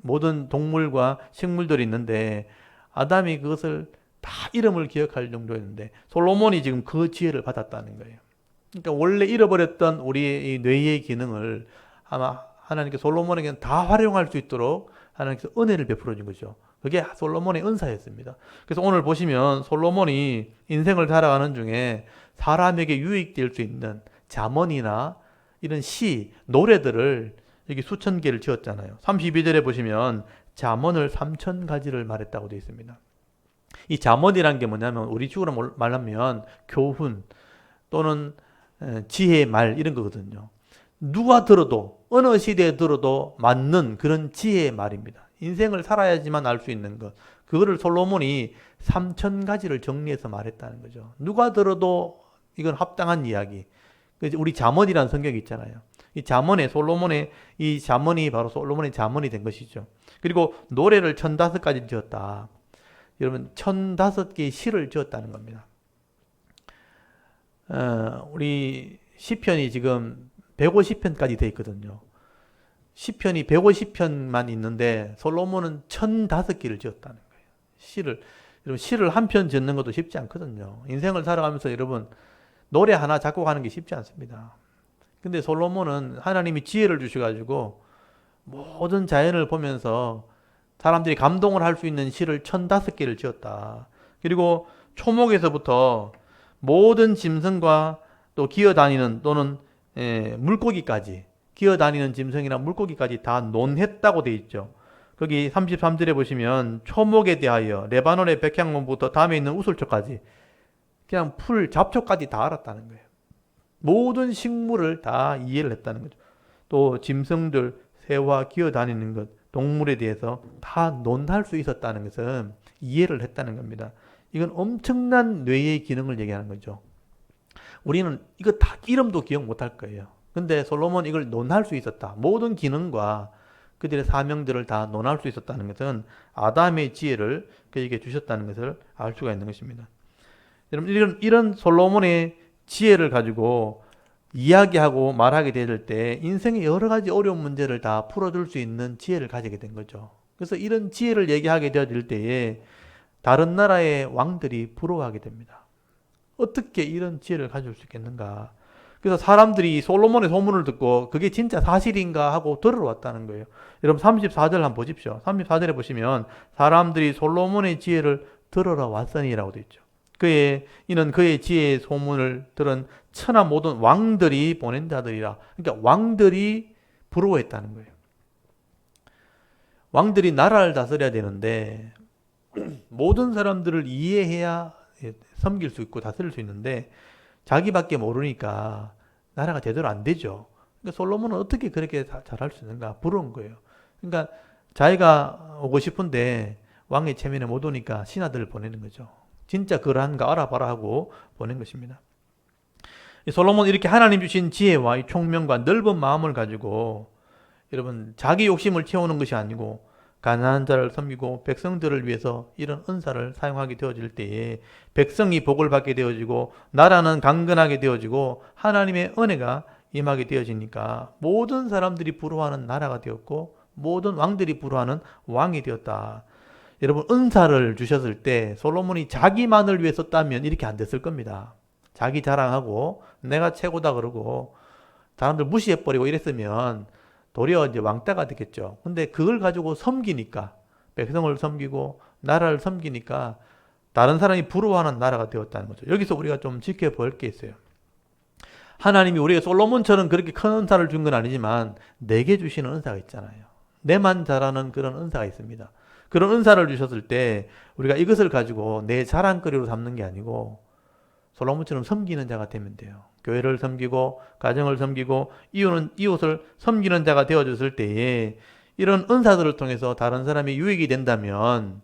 모든 동물과 식물들이 있는데 아담이 그것을 다 이름을 기억할 정도였는데 솔로몬이 지금 그 지혜를 받았다는 거예요. 그러니까 원래 잃어버렸던 우리의 이 뇌의 기능을 아마 하나님께 솔로몬에게는 다 활용할 수 있도록 하나님께서 은혜를 베풀어 준 거죠. 그게 솔로몬의 은사였습니다. 그래서 오늘 보시면 솔로몬이 인생을 살아가는 중에 사람에게 유익될 수 있는 잠언이나 이런 시, 노래들을 여기 수천 개를 지었잖아요. 32절에 보시면 잠언을 3,000가지를 말했다고 되어 있습니다. 이 잠언이란 게 뭐냐면 우리 식으로 말하면 교훈 또는 지혜의 말 이런 거거든요. 누가 들어도 어느 시대에 들어도 맞는 그런 지혜의 말입니다. 인생을 살아야지만 알 수 있는 것. 그거를 솔로몬이 3,000가지를 정리해서 말했다는 거죠. 누가 들어도 이건 합당한 이야기. 우리 잠언이라는 성경이 있잖아요. 이 잠언에 솔로몬의 이 잠언이 바로 솔로몬의 잠언이 된 것이죠. 그리고 노래를 1,005가지 지었다. 여러분 1,005개의 시를 지었다는 겁니다. 우리 시편이 지금 150편까지 되어 있거든요. 시편이 150편만 있는데 솔로몬은 1,005개를 지었다는 거예요. 여러분 시를 한 편 짓는 것도 쉽지 않거든요. 인생을 살아가면서 여러분 노래 하나 작곡하는 게 쉽지 않습니다. 근데 솔로몬은 하나님이 지혜를 주셔가지고 모든 자연을 보면서 사람들이 감동을 할 수 있는 시를 1,005개를 지었다. 그리고 초목에서부터 모든 짐승과 또 기어다니는 또는 물고기까지 기어다니는 짐승이나 물고기까지 다 논했다고 돼 있죠. 거기 33절에 보시면 초목에 대하여 레바논의 백향목부터 담에 있는 우슬초까지 그냥 풀, 잡초까지 다 알았다는 거예요. 모든 식물을 다 이해를 했다는 거죠. 또 짐승들, 새와 기어다니는 것, 동물에 대해서 다 논할 수 있었다는 것은 이해를 했다는 겁니다. 이건 엄청난 뇌의 기능을 얘기하는 거죠. 우리는 이거 다 이름도 기억 못할 거예요. 근데 솔로몬 이걸 논할 수 있었다. 모든 기능과 그들의 사명들을 다 논할 수 있었다는 것은 아담의 지혜를 그에게 주셨다는 것을 알 수가 있는 것입니다. 여러분 이런 솔로몬의 지혜를 가지고 이야기하고 말하게 될 때 인생의 여러 가지 어려운 문제를 다 풀어줄 수 있는 지혜를 가지게 된 거죠. 그래서 이런 지혜를 얘기하게 되어질 때에 다른 나라의 왕들이 부러워하게 됩니다. 어떻게 이런 지혜를 가질 수 있겠는가? 그래서 사람들이 솔로몬의 소문을 듣고 그게 진짜 사실인가 하고 들으러 왔다는 거예요. 여러분 34절 한번 보십시오. 34절에 보시면 사람들이 솔로몬의 지혜를 들으러 왔으니라고 되어 있죠. 이는 그의 지혜의 소문을 들은 천하 모든 왕들이 보낸 자들이라. 그러니까 왕들이 부러워했다는 거예요. 왕들이 나라를 다스려야 되는데 모든 사람들을 이해해야 섬길 수 있고 다스릴 수 있는데 자기밖에 모르니까 나라가 제대로 안 되죠. 그러니까 솔로몬은 어떻게 그렇게 잘할 수 있는가 부러운 거예요. 그러니까 자기가 오고 싶은데 왕의 체면에 못 오니까 신하들을 보내는 거죠. 진짜 그러한가 알아봐라 하고 보낸 것입니다. 솔로몬은 이렇게 하나님 주신 지혜와 이 총명과 넓은 마음을 가지고 여러분 자기 욕심을 채우는 것이 아니고 가난한 자를 섬기고 백성들을 위해서 이런 은사를 사용하게 되어질 때에 백성이 복을 받게 되어지고 나라는 강건하게 되어지고 하나님의 은혜가 임하게 되어지니까 모든 사람들이 부러워하는 나라가 되었고 모든 왕들이 부러워하는 왕이 되었다. 여러분 은사를 주셨을 때 솔로몬이 자기만을 위해 썼다면 이렇게 안 됐을 겁니다. 자기 자랑하고 내가 최고다 그러고 사람들 무시해버리고 이랬으면 도리어 이제 왕따가 되겠죠. 근데 그걸 가지고 섬기니까 백성을 섬기고 나라를 섬기니까 다른 사람이 부러워하는 나라가 되었다는 거죠. 여기서 우리가 좀 지켜볼 게 있어요. 하나님이 우리가 솔로몬처럼 그렇게 큰 은사를 준 건 아니지만 내게 주시는 은사가 있잖아요. 내만 잘하는 그런 은사가 있습니다. 그런 은사를 주셨을 때 우리가 이것을 가지고 내 자랑거리로 삼는 게 아니고 솔로몬처럼 섬기는 자가 되면 돼요. 교회를 섬기고 가정을 섬기고 이웃을 섬기는 자가 되어졌을 때에 이런 은사들을 통해서 다른 사람이 유익이 된다면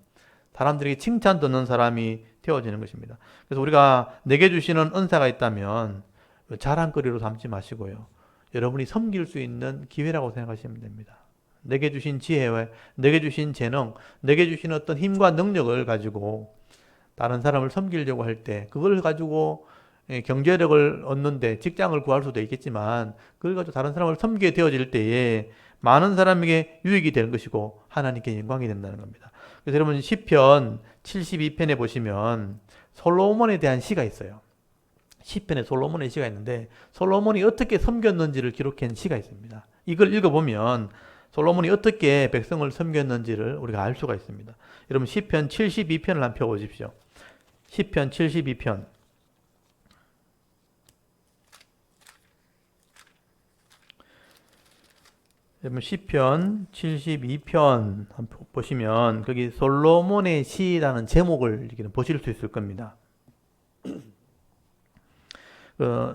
사람들에게 칭찬 듣는 사람이 되어지는 것입니다. 그래서 우리가 내게 주시는 은사가 있다면 자랑거리로 삼지 마시고요. 여러분이 섬길 수 있는 기회라고 생각하시면 됩니다. 내게 주신 지혜와 내게 주신 재능, 내게 주신 어떤 힘과 능력을 가지고 다른 사람을 섬기려고 할 때 그걸 가지고 경제력을 얻는데 직장을 구할 수도 있겠지만 그걸 가지고 다른 사람을 섬기게 되어질 때에 많은 사람에게 유익이 되는 것이고 하나님께 영광이 된다는 겁니다. 그래서 여러분 시편 72편에 보시면 솔로몬에 대한 시가 있어요. 시편에 솔로몬의 시가 있는데 솔로몬이 어떻게 섬겼는지를 기록한 시가 있습니다. 이걸 읽어보면 솔로몬이 어떻게 백성을 섬겼는지를 우리가 알 수가 있습니다. 여러분 시편 72편을 한번 펴보십시오. 시편 72편. 여러분 시편 72편 보시면 거기 솔로몬의 시라는 제목을 보실 수 있을 겁니다.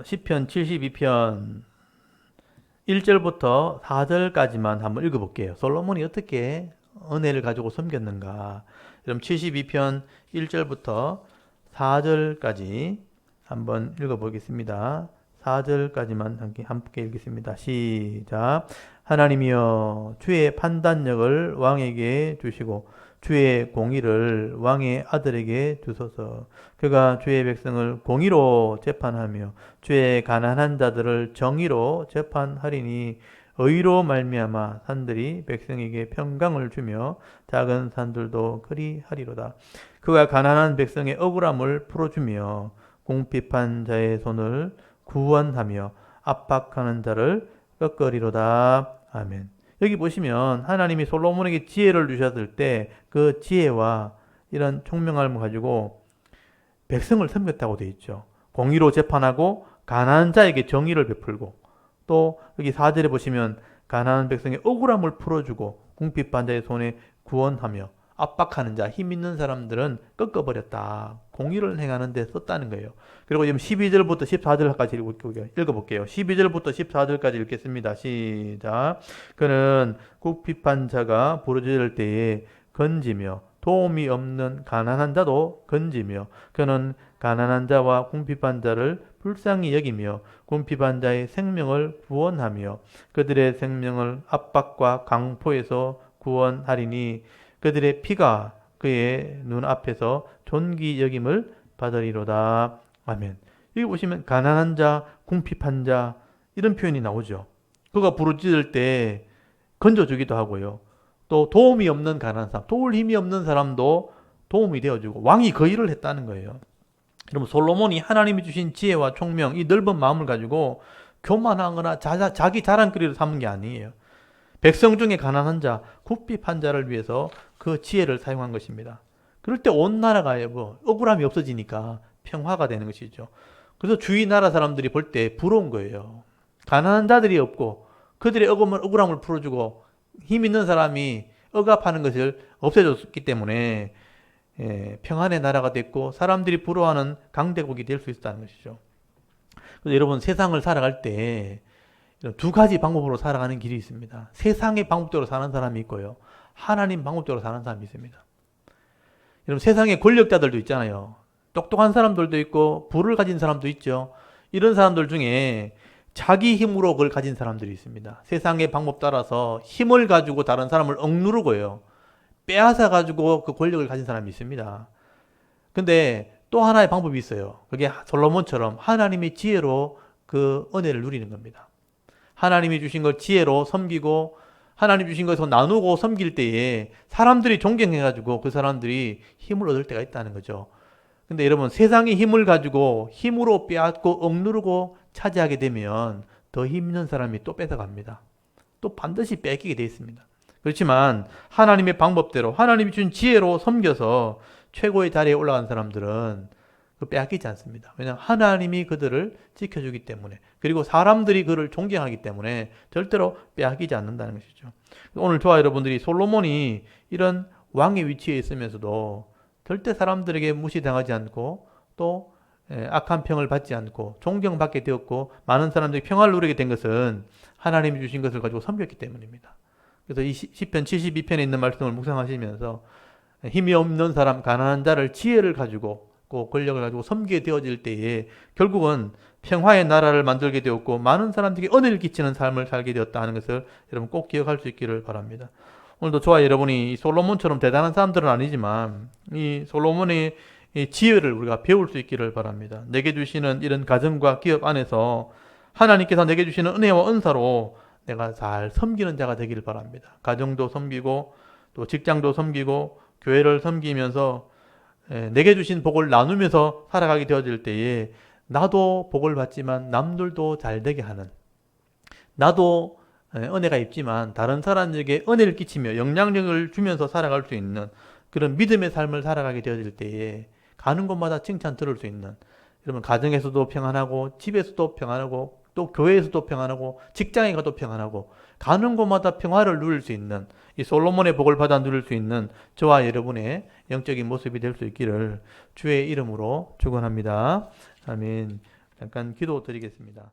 시편 72편 1절부터 4절까지만 한번 읽어볼게요. 솔로몬이 어떻게 은혜를 가지고 섬겼는가. 그럼 72편 1절부터 4절까지 한번 읽어보겠습니다. 4절까지만 함께 읽겠습니다. 시작. 하나님이여 주의 판단력을 왕에게 주시고 주의 공의를 왕의 아들에게 주소서. 그가 주의 백성을 공의로 재판하며 주의 가난한 자들을 정의로 재판하리니 의로 말미암아 산들이 백성에게 평강을 주며 작은 산들도 그리하리로다. 그가 가난한 백성의 억울함을 풀어주며 궁핍한 자의 손을 구원하며 압박하는 자를 꺾으리로다. 아멘. 여기 보시면 하나님이 솔로몬에게 지혜를 주셨을 때 그 지혜와 이런 총명함을 가지고 백성을 섬겼다고 되어 있죠. 공의로 재판하고 가난한 자에게 정의를 베풀고 또 여기 4절에 보시면 가난한 백성의 억울함을 풀어주고 궁핍한 자의 손에 구원하며 압박하는 자, 힘 있는 사람들은 꺾어버렸다. 공의를 행하는 데 썼다는 거예요. 그리고 지금 12절부터 14절까지 읽어볼게요. 12절부터 14절까지 읽겠습니다. 시작. 그는 궁핍한 자가 부르짖을 때에 건지며 도움이 없는 가난한 자도 건지며 그는 가난한 자와 궁핍한 자를 불쌍히 여기며 궁핍한 자의 생명을 구원하며 그들의 생명을 압박과 강포에서 구원하리니 그들의 피가 그의 눈앞에서 존귀 여김을 받으리로다. 아멘. 여기 보시면 가난한 자, 궁핍한 자 이런 표현이 나오죠. 그가 부르짖을 때 건져주기도 하고요. 또 도움이 없는 가난한 사람, 도울 힘이 없는 사람도 도움이 되어주고 왕이 그 일을 했다는 거예요. 여러분 솔로몬이 하나님이 주신 지혜와 총명, 이 넓은 마음을 가지고 교만하거나 자기 자랑거리를 삼은 게 아니에요. 백성 중에 가난한 자, 궁핍한 자를 위해서 그 지혜를 사용한 것입니다. 그럴 때 온 나라가 억울함이 없어지니까 평화가 되는 것이죠. 그래서 주위 나라 사람들이 볼 때 부러운 거예요. 가난한 자들이 없고 그들의 억울함을 풀어주고 힘 있는 사람이 억압하는 것을 없애줬기 때문에 평안의 나라가 됐고 사람들이 부러워하는 강대국이 될 수 있다는 것이죠. 그래서 여러분 세상을 살아갈 때 두 가지 방법으로 살아가는 길이 있습니다. 세상의 방법대로 사는 사람이 있고요. 하나님 방법대로 사는 사람이 있습니다. 여러분 세상에 권력자들도 있잖아요. 똑똑한 사람들도 있고 부를 가진 사람도 있죠. 이런 사람들 중에 자기 힘으로 그걸 가진 사람들이 있습니다. 세상의 방법 따라서 힘을 가지고 다른 사람을 억누르고요. 빼앗아 가지고 그 권력을 가진 사람이 있습니다. 근데 또 하나의 방법이 있어요. 그게 솔로몬처럼 하나님의 지혜로 그 은혜를 누리는 겁니다. 하나님이 주신 걸 지혜로 섬기고 하나님 주신 것에서 나누고 섬길 때에 사람들이 존경해가지고 그 사람들이 힘을 얻을 때가 있다는 거죠. 근데 여러분 세상의 힘을 가지고 힘으로 빼앗고 억누르고 차지하게 되면 더 힘 있는 사람이 또 뺏어갑니다. 또 반드시 뺏기게 되어 있습니다. 그렇지만 하나님의 방법대로 하나님이 준 지혜로 섬겨서 최고의 자리에 올라간 사람들은 빼앗기지 않습니다. 왜냐하면 하나님이 그들을 지켜주기 때문에 그리고 사람들이 그를 존경하기 때문에 절대로 빼앗기지 않는다는 것이죠. 오늘 저와 여러분들이 솔로몬이 이런 왕의 위치에 있으면서도 절대 사람들에게 무시당하지 않고 또 악한 평을 받지 않고 존경받게 되었고 많은 사람들이 평화를 누리게 된 것은 하나님이 주신 것을 가지고 섬겼기 때문입니다. 그래서 이 시편 72편에 있는 말씀을 묵상하시면서 힘이 없는 사람, 가난한 자를 지혜를 가지고 권력을 가지고 섬기게 되어질 때에 결국은 평화의 나라를 만들게 되었고 많은 사람들에게 은혜를 끼치는 삶을 살게 되었다 하는 것을 여러분 꼭 기억할 수 있기를 바랍니다. 오늘도 저와 여러분이 솔로몬처럼 대단한 사람들은 아니지만 이 솔로몬의 이 지혜를 우리가 배울 수 있기를 바랍니다. 내게 주시는 이런 가정과 기업 안에서 하나님께서 내게 주시는 은혜와 은사로 내가 잘 섬기는 자가 되기를 바랍니다. 가정도 섬기고 또 직장도 섬기고 교회를 섬기면서 내게 주신 복을 나누면서 살아가게 되어질 때에 나도 복을 받지만 남들도 잘 되게 하는, 나도 은혜가 있지만 다른 사람에게 은혜를 끼치며 영향력을 주면서 살아갈 수 있는 그런 믿음의 삶을 살아가게 되어질 때에 가는 곳마다 칭찬 들을 수 있는, 여러분 가정에서도 평안하고 집에서도 평안하고 또 교회에서도 평안하고 직장에 가도 평안하고 가는 곳마다 평화를 누릴 수 있는 이 솔로몬의 복을 받아 누릴 수 있는 저와 여러분의 영적인 모습이 될 수 있기를 주의 이름으로 축원합니다. 아멘. 잠깐 기도 드리겠습니다.